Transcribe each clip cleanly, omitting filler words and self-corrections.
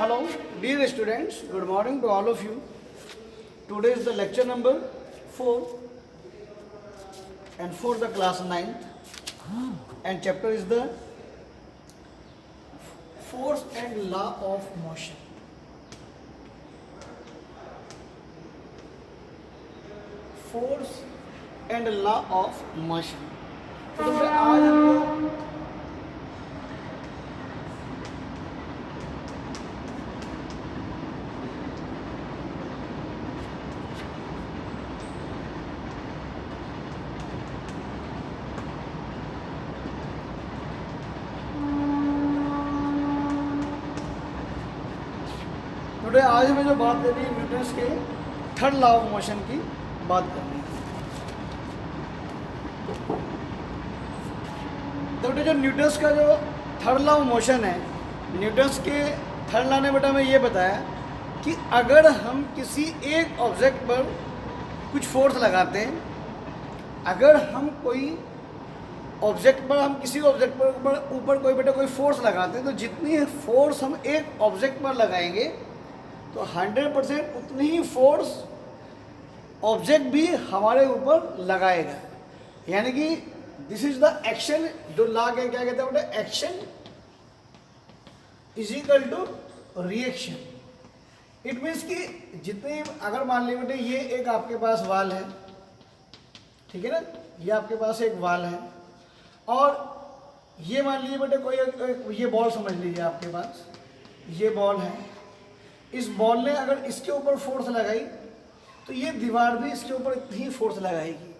Hello, dear students. Good morning to all of you. Today is the lecture number 4 and for the class 9th and chapter is the force and law of motion. Force and law of motion. तो आज हमको आज हमें जो बात करनी है Newton's के थर्ड लॉ ऑफ मोशन की बात करनी है। तो बेटा जो न्यूटन्स का जो थर्ड लॉ ऑफ मोशन है, न्यूटन्स के थर्ड लॉ ने बेटा हमें ये बताया कि अगर हम किसी एक ऑब्जेक्ट पर कुछ फोर्स लगाते हैं, अगर हम कोई ऑब्जेक्ट पर हम किसी ऑब्जेक्ट पर ऊपर कोई बेटा कोई फोर्स लगाते हैं तो जितनी फोर्स हम एक ऑब्जेक्ट पर लगाएंगे तो 100% उतनी ही फोर्स ऑब्जेक्ट भी हमारे ऊपर लगाएगा। यानी कि दिस इज द एक्शन, जो लॉ के क्या कहते हैं बेटा, action is equal to reaction. It means कि जितने, अगर मान लीजिए बेटे ये एक आपके पास वाल है, ठीक है ना, ये आपके पास एक वाल है और ये मान लीजिए बेटे कोई ये बॉल समझ लीजिए आपके पास, ये बॉल है। इस बॉल ने अगर इसके ऊपर फोर्स लगाई तो ये दीवार भी इसके ऊपर इतनी फोर्स लगाएगी।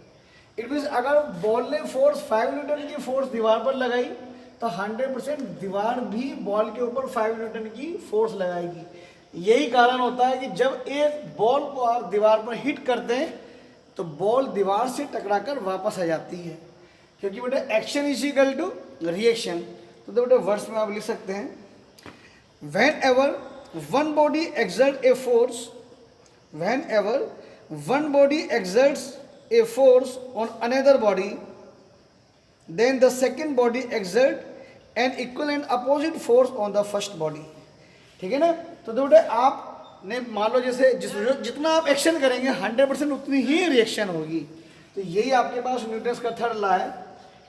इट मीन्स अगर बॉल ने फोर्स 5 न्यूटन की फोर्स दीवार पर लगाई तो 100% दीवार भी बॉल के ऊपर 5 न्यूटन की फोर्स लगाएगी। यही कारण होता है कि जब एक बॉल को आप दीवार पर हिट करते हैं तो बॉल दीवार से टकराकर वापस आ जाती है, क्योंकि बेटा action is equal to reaction. तो बेटा वर्ड्स में आप लिख सकते हैं, whenever one body exerts a force, whenever one body exerts a force on another body, then the second body exerts an equal and opposite force on the first body। ठीक है ना। तो बेटा आपने मान लो जैसे जितना आप एक्शन करेंगे 100% उतनी ही रिएक्शन होगी। तो यही आपके पास न्यूटन्स का थर्ड लॉ है,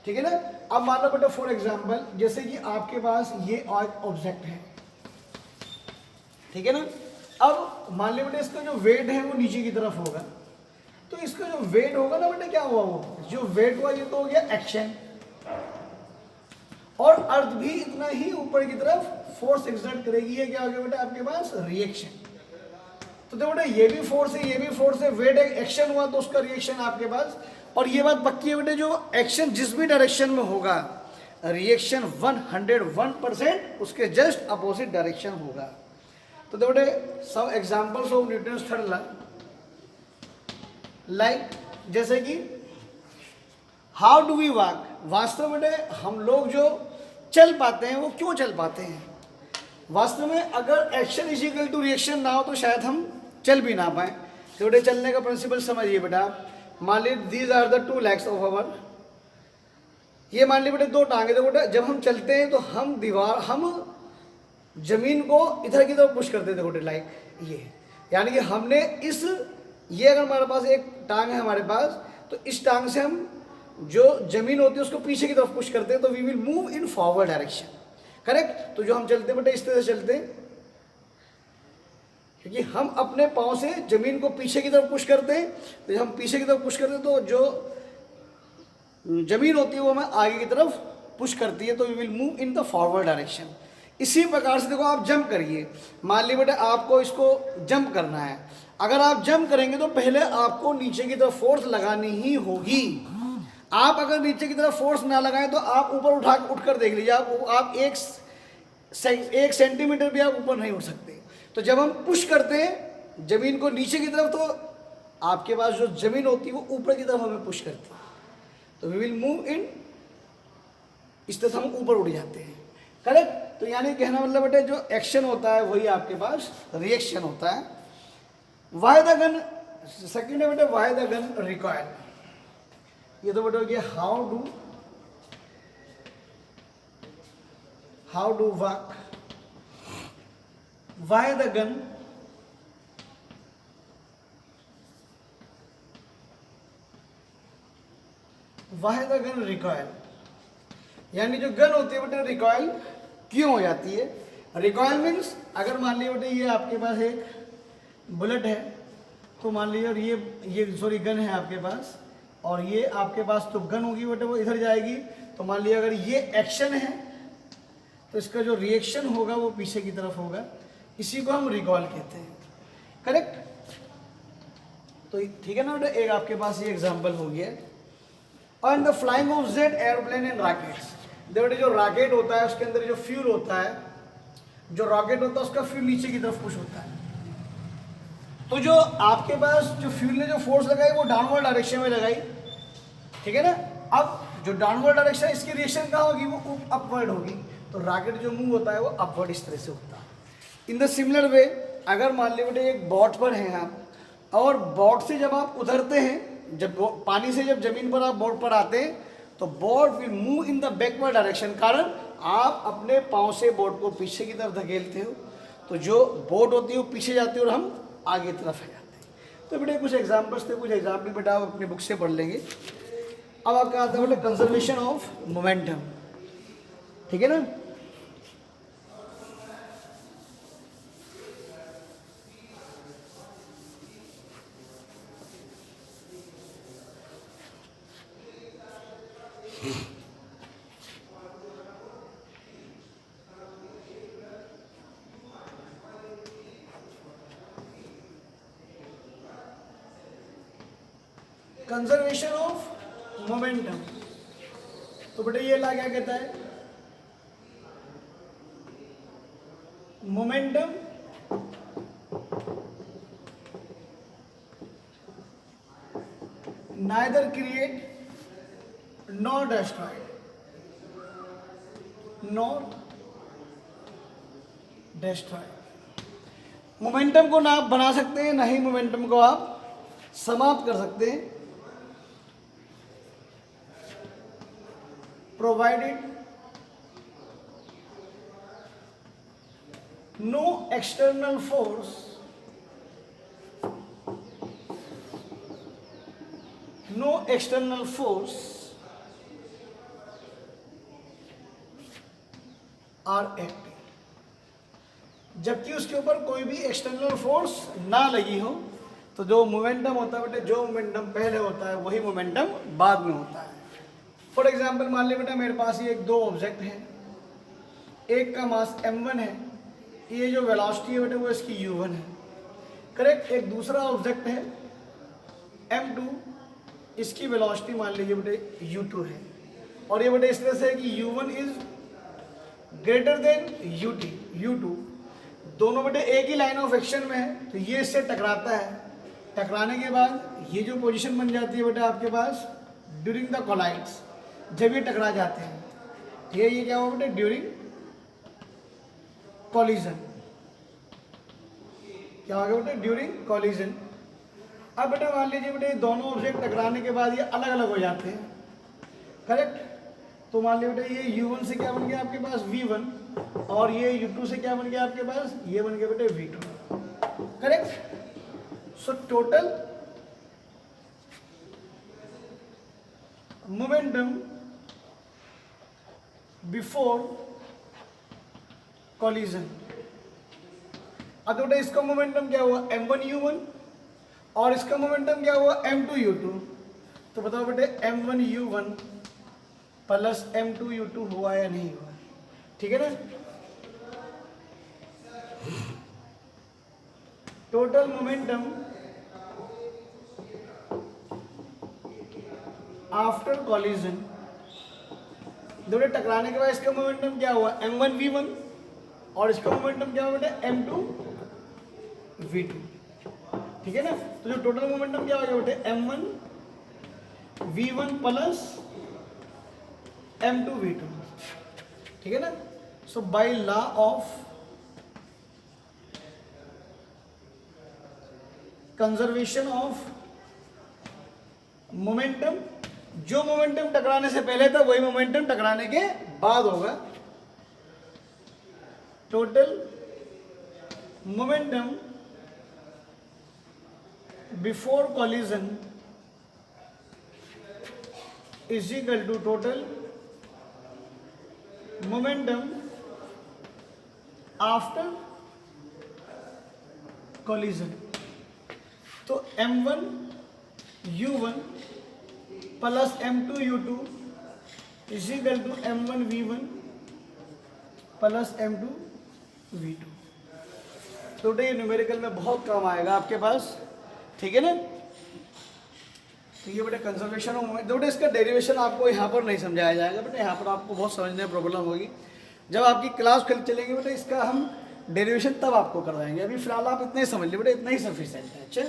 ठीक है ना। अब मान लो बेटा फॉर एग्जांपल जैसे कि आपके पास ये ऑब्जेक्ट है, ठीक है ना। अब मान लीजिए बेटा इसका जो वेट है वो नीचे की तरफ होगा, तो इसका जो वेट होगा ना बेटा, क्या हुआ, वो जो वेट हुआ ये तो हो गया एक्शन, और अर्थ भी इतना ही ऊपर की तरफ फोर्स एक्सर्ट करेगी, ये क्या हो गया बेटा आपके पास रिएक्शन। तो देखो बेटा ये भी फोर्स है, ये भी फोर्स है, वेट एक्शन हुआ तो उसका रिएक्शन आपके पास। और ये बात पक्की है बेटा, जो एक्शन जिस भी डायरेक्शन में होगा रिएक्शन 101% उसके जस्ट अपोजिट डायरेक्शन होगा। तो बेटे सब examples of Newton's third law, like जैसे कि हाउ डू वी वॉक। वास्तव में बेटे हम लोग जो चल पाते हैं वो क्यों चल पाते हैं, वास्तव में अगर action is equal to reaction ना हो तो शायद हम चल भी ना पाए। तो बेटे चलने का प्रिंसिपल समझिए बेटा, मान लीजिए these are the 2 legs of our, ये मान लीजिए बेटे 2 टांगे। तो बेटा जब हम चलते हैं तो हम जमीन को इधर की तरफ पुश करते थे बेटे, लाइक ये, यानी कि हमने ये अगर हमारे पास एक टांग है हमारे पास, तो इस टांग से हम जो जमीन होती है उसको पीछे की तरफ पुश करते हैं, तो we will move in forward direction, correct. तो जो हम चलते बेटे इस तरह से चलते हैं, क्योंकि हम अपने पाँव से जमीन को पीछे की तरफ पुश करते हैं, तो जब हम पीछे की तरफ पुश करते हैं तो जो जमीन होती है वो हमें आगे की तरफ पुश करती है, तो we will move in the forward direction. इसी प्रकार से देखो आप जंप करिए, मान लीजिए बेटा आपको इसको जंप करना है, अगर आप जंप करेंगे तो पहले आपको नीचे की तरफ फोर्स लगानी ही होगी। आप अगर नीचे की तरफ फोर्स ना लगाएं तो आप ऊपर उठकर देख लीजिए, आप एक सेंटीमीटर भी आप ऊपर नहीं उठ सकते। तो जब हम पुश करते हैं जमीन को नीचे की तरफ तो आपके पास जो जमीन होती है वो ऊपर की तरफ हमें पुश करती है, तो वी विल मूव इन, इस तरह हम ऊपर उठ जाते हैं, करेक्ट। तो यानी कहना मतलब बेटे जो एक्शन होता है वही आपके पास रिएक्शन होता है। वाई द गन, सेकंड है बेटे वाई द गन रिकॉइल। ये तो बेटे हो गया how do work why the gun recoil, यानी जो गन होती है बेटे रिकॉयल क्यों हो जाती है? रिकॉयल मीन्स अगर मान लीजिए बेटे ये आपके पास एक बुलेट है, तो मान लीजिए और ये सॉरी गन है आपके पास, और ये आपके पास तो गन होगी बेटे वो इधर जाएगी, तो मान लीजिए अगर ये एक्शन है तो इसका जो रिएक्शन होगा वो पीछे की तरफ होगा, इसी को हम रिकॉल कहते हैं, करेक्ट? तो ठीक है ना बेटा, एक आपके पास ये एग्जांपल हो गया। और the flying of jet airplane and rockets, बेटे जो रॉकेट होता है उसके अंदर जो फ्यूल होता है, जो रॉकेट होता है उसका फ्यूल नीचे की तरफ पुश होता है, तो जो आपके पास जो फ्यूल ने जो फोर्स लगाई वो डाउनवर्ड डायरेक्शन में लगाई, ठीक है ना? अब जो डाउनवर्ड डायरेक्शन है इसकी रिएक्शन कहाँ होगी? वो अपवर्ड होगी, तो रॉकेट जो मूव होता है वो अपवर्ड इस तरह से होता है। इन द सिमिलर वे अगर मान लीजिए बेटे एक बोट पर हैं आप, और बोट से जब आप उतरते हैं, जब पानी से जब जमीन पर आप बोट पर आते हैं, तो boat will move in the backward direction, कारण आप अपने पाँव से बोट को पीछे की तरफ धकेलते हो, तो जो बोट होती है वो पीछे जाती है और हम आगे तरफ आ जाते हैं। तो बेटे कुछ एग्जाम्पल्स थे, कुछ एग्जाम्पल बेटा आप अपनी बुक से पढ़ लेंगे। अब आपका आता है बेटा कंजर्वेशन ऑफ मोमेंटम, ठीक है ना? कंजर्वेशन ऑफ मोमेंटम, तो बेटे ये ला क्या कहता है? Momentum neither create nor destroy, momentum को ना आप बना सकते हैं, ना ही मोमेंटम को आप समाप्त कर सकते हैं, provided no external force are acting, जबकि उसके ऊपर कोई भी एक्सटर्नल फोर्स ना लगी हो, तो जो मोमेंटम होता है बेटे, जो मोमेंटम पहले होता है वही मोमेंटम बाद में होता है। फॉर एग्जाम्पल मान लीजिए बेटा मेरे पास ये दो ऑब्जेक्ट हैं, एक का मास m1 है, ये जो वेलोसिटी है बेटे वो इसकी u1 है, करेक्ट? एक दूसरा ऑब्जेक्ट है m2, इसकी वेलोसिटी मान लीजिए बेटे u2 है, और ये बेटे इस तरह से है कि u1 is greater than u2, दोनों बेटे एक ही लाइन ऑफ एक्शन में है, तो ये इससे टकराता है, टकराने के बाद ये जो पोजीशन बन जाती है बेटे आपके पास ड्यूरिंग द कोलाइड्स, जब ये टकरा जाते हैं, ये क्या हुआ बेटे? ड्यूरिंग कॉलिजन, क्या हो गया बेटे? During collision. अब बेटा मान लीजिए बेटे दोनों ऑब्जेक्ट टकराने के बाद ये अलग अलग हो जाते हैं, करेक्ट? तो मान लीजिए बेटे ये u1 से क्या बन गया आपके पास? v1, और ये u2 से क्या बन गया आपके पास? ये बन गया बेटे v2, correct? So total momentum before collision, अब बेटा इसका मोमेंटम क्या हुआ? m1 u1, और इसका मोमेंटम क्या हुआ? m2 u2, तो बताओ बेटे m1 u1 plus m2 u2 हुआ या नहीं हुआ? ठीक है ना? टोटल मोमेंटम आफ्टर कॉलिजन, दोनों टकराने के बाद इसका मोमेंटम क्या हुआ? m1 v1, और इसका मोमेंटम क्या हुआ बेटे? m2 v2, ठीक है ना? तो जो टोटल मोमेंटम क्या हो गया बेटे? m1 v1 plus m2 v2, ठीक है ना? So by law of conservation of momentum, जो मोमेंटम टकराने से पहले था वही मोमेंटम टकराने के बाद होगा। Total momentum before collision is equal to total momentum after collision. तो m1 u1 plus m2 u2 is equal to m1 v1 plus m2 v2। तो ये न्यूमेरिकल में बहुत काम आएगा आपके पास, ठीक है ना। तो ये बेटा कंजर्वेशन ऑफ मोमेंट, बेटा इसका डेरिवेशन आपको यहाँ पर नहीं समझाया जाएगा बेटा, यहाँ पर आपको बहुत समझने में प्रॉब्लम होगी। जब आपकी क्लास खुल चलेगी बेटा इसका हम डेरिवेशन तब आपको करवाएंगे। अभी फिलहाल आप इतना ही समझ लीजिए बेटा, इतना ही सफिशिएंट है। अच्छा,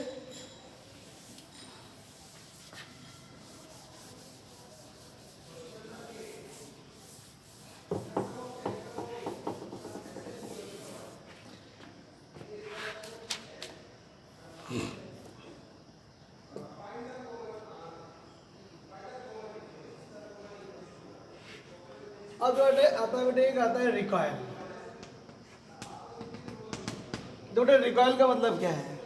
अब बेटे आता है बेटे एक आता है रिकॉयल। बेटे रिकॉयल का मतलब क्या है?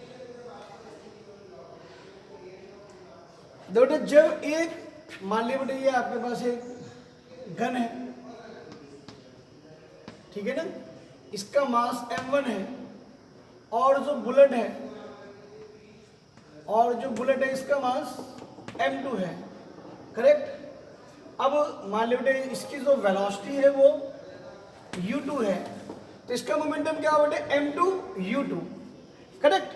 बेटे जब एक मान लीजिए बेटे ये आपके पास एक गन है, ठीक है ना, इसका मास m1 है और जो बुलेट है इसका मास m2 है, करेक्ट। अब मान लीजिए बेटे इसकी जो वेलोसिटी है वो u2 है, तो इसका मोमेंटम क्या होगा बेटे m2 u2, करेक्ट।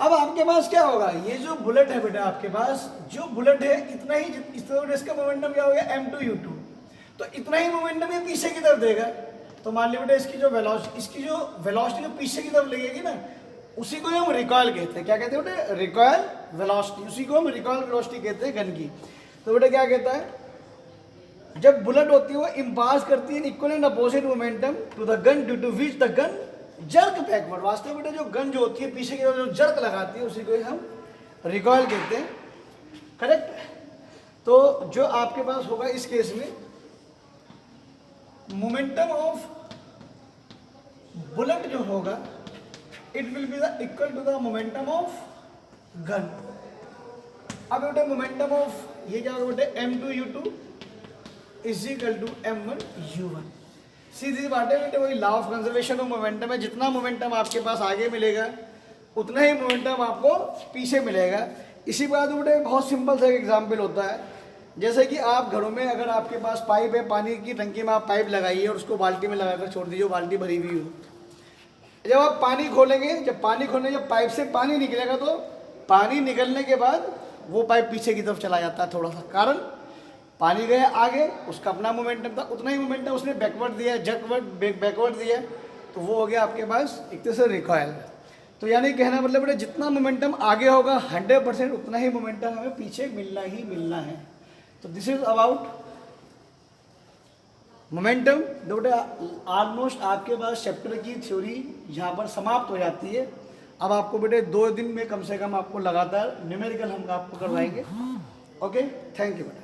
अब आपके पास क्या होगा, ये जो बुलेट है बेटा आपके पास जो बुलेट है इतना ही, इसका मोमेंटम क्या हो गया m2 u2, तो इतना ही मोमेंटम ये पीछे की तरफ देगा। तो मान लीजिए बेटा इसकी जो वेलोसिटी जो पीछे की तरफ लगेगी ना, उसी को हम रिकॉयल कहते हैं। क्या कहते हैं बेटे? रिकॉयल वेलोसिटी, उसी को हम रिकॉयल वेलोसिटी कहते हैं गन की। तो बेटा क्या कहता है, जब बुलेट होती है वो इम्पास करती है equal and opposite momentum to the gun due to which the gun jerk backward. वास्तव में बेटा जो गन जो होती है पीछे की तरफ जो जर्क लगाती है उसी को हम रिकॉयल कहते हैं, करेक्ट। तो जो आपके पास होगा इस केस में मोमेंटम ऑफ बुलेट जो होगा it will be the equal to the momentum of gun. अब बेटे मोमेंटम ऑफ ये क्या होगा बेटे m2 u2 is equal to m1 u1। सीधी बात है बेटे, वही law of conservation of momentum है। जितना मोमेंटम आपके पास आगे मिलेगा उतना ही मोमेंटम आपको पीछे मिलेगा। इसी बात बेटे बहुत सिंपल सा एक एग्जाम्पल होता है, जैसे कि आप घरों में अगर आपके पास पाइप है, पानी की टंकी में आप पाइप लगाइए और उसको बाल्टी में लगाकर छोड़ दीजिए, बाल्टी भरी हुई हो। जब आप पानी खोलेंगे, जब पाइप से पानी निकलेगा तो पानी निकलने के बाद वो पाइप पीछे की तरफ चला जाता है थोड़ा सा, कारण पानी गया आगे, उसका अपना मोमेंटम था, उतना ही मोमेंटम उसने बैकवर्ड दिया, बैकवर्ड दिया, तो वो हो गया आपके पास एक तरह से रिकॉयल। तो यानी कहना मतलब बेटा जितना मोमेंटम आगे होगा 100% उतना ही मोमेंटम हमें पीछे मिलना ही मिलना है। तो दिस इज अबाउट मोमेंटम। बेटा ऑलमोस्ट आपके पास चैप्टर की थ्योरी यहाँ पर समाप्त हो जाती है। अब आपको बेटे 2 दिन में कम से कम आपको लगातार न्यूमेरिकल हम आपको करवाएंगे। ओके, थैंक यू बेटा।